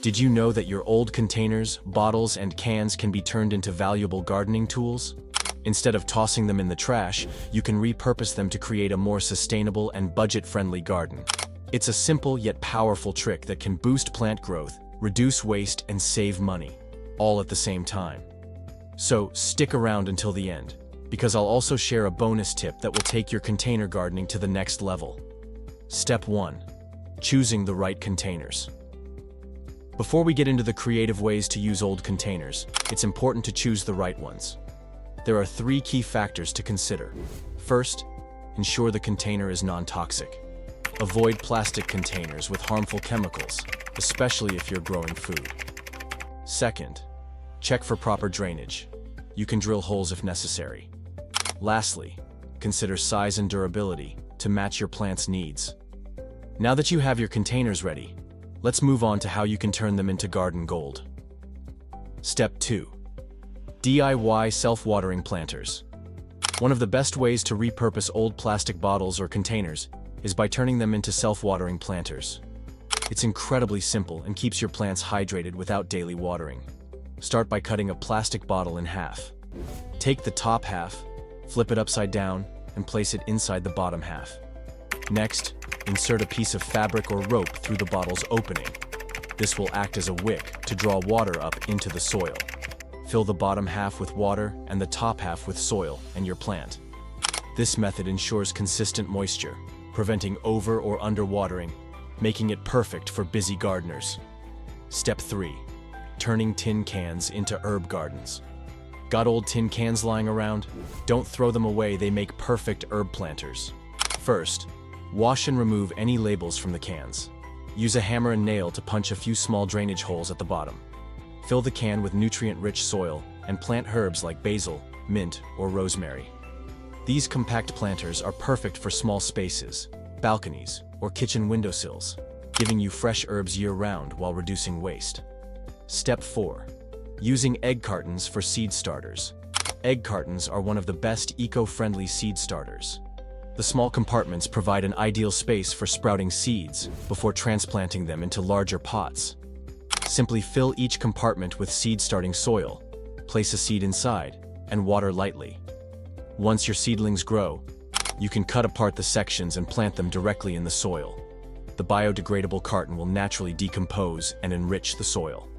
Did you know that your old containers, bottles, and cans can be turned into valuable gardening tools? Instead of tossing them in the trash, you can repurpose them to create a more sustainable and budget-friendly garden. It's a simple yet powerful trick that can boost plant growth, reduce waste, and save money, all at the same time. So stick around until the end, because I'll also share a bonus tip that will take your container gardening to the next level. Step 1. Choosing the right containers. Before we get into the creative ways to use old containers, it's important to choose the right ones. There are 3 key factors to consider. First, ensure the container is non-toxic. Avoid plastic containers with harmful chemicals, especially if you're growing food. Second, check for proper drainage. You can drill holes if necessary. Lastly, consider size and durability to match your plant's needs. Now that you have your containers ready, let's move on to how you can turn them into garden gold. Step 2. DIY self-watering planters. One of the best ways to repurpose old plastic bottles or containers is by turning them into self-watering planters. It's incredibly simple and keeps your plants hydrated without daily watering. Start by cutting a plastic bottle in half. Take the top half, flip it upside down, and place it inside the bottom half. Next, insert a piece of fabric or rope through the bottle's opening. This will act as a wick to draw water up into the soil. Fill the bottom half with water and the top half with soil and your plant. This method ensures consistent moisture, preventing over or underwatering, making it perfect for busy gardeners. Step 3. Turning tin cans into herb gardens. Got old tin cans lying around? Don't throw them away, they make perfect herb planters. First, wash and remove any labels from the cans. Use a hammer and nail to punch a few small drainage holes at the bottom. Fill the can with nutrient-rich soil and plant herbs like basil, mint, or rosemary. These compact planters are perfect for small spaces, balconies, or kitchen windowsills, giving you fresh herbs year-round while reducing waste. Step 4. Using egg cartons for seed starters. Egg cartons are one of the best eco-friendly seed starters. The small compartments provide an ideal space for sprouting seeds before transplanting them into larger pots. Simply fill each compartment with seed-starting soil, place a seed inside, and water lightly. Once your seedlings grow, you can cut apart the sections and plant them directly in the soil. The biodegradable carton will naturally decompose and enrich the soil.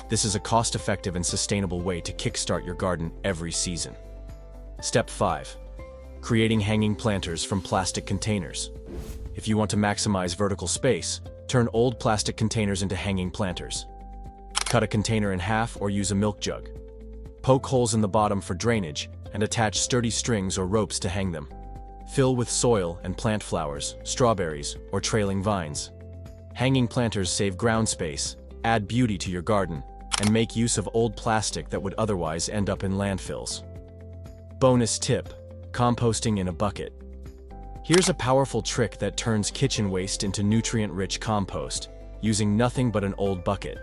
This is a cost-effective and sustainable way to kickstart your garden every season. Step 5. Creating hanging planters from plastic containers. If you want to maximize vertical space, turn old plastic containers into hanging planters. Cut a container in half or use a milk jug. Poke holes in the bottom for drainage and attach sturdy strings or ropes to hang them. Fill with soil and plant flowers, strawberries, or trailing vines. Hanging planters save ground space, add beauty to your garden, and make use of old plastic that would otherwise end up in landfills. Bonus tip: composting in a bucket. Here's a powerful trick that turns kitchen waste into nutrient-rich compost, using nothing but an old bucket.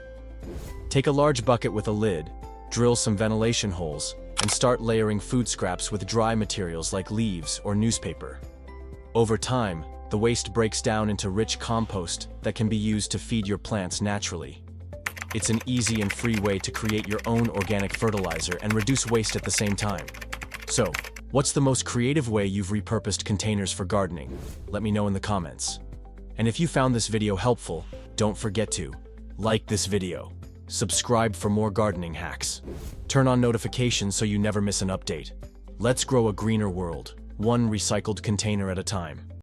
Take a large bucket with a lid, drill some ventilation holes, and start layering food scraps with dry materials like leaves or newspaper. Over time, the waste breaks down into rich compost that can be used to feed your plants naturally. It's an easy and free way to create your own organic fertilizer and reduce waste at the same time. So, what's the most creative way you've repurposed containers for gardening? Let me know in the comments. And if you found this video helpful, don't forget to like this video, subscribe for more gardening hacks, turn on notifications so you never miss an update. Let's grow a greener world, one recycled container at a time.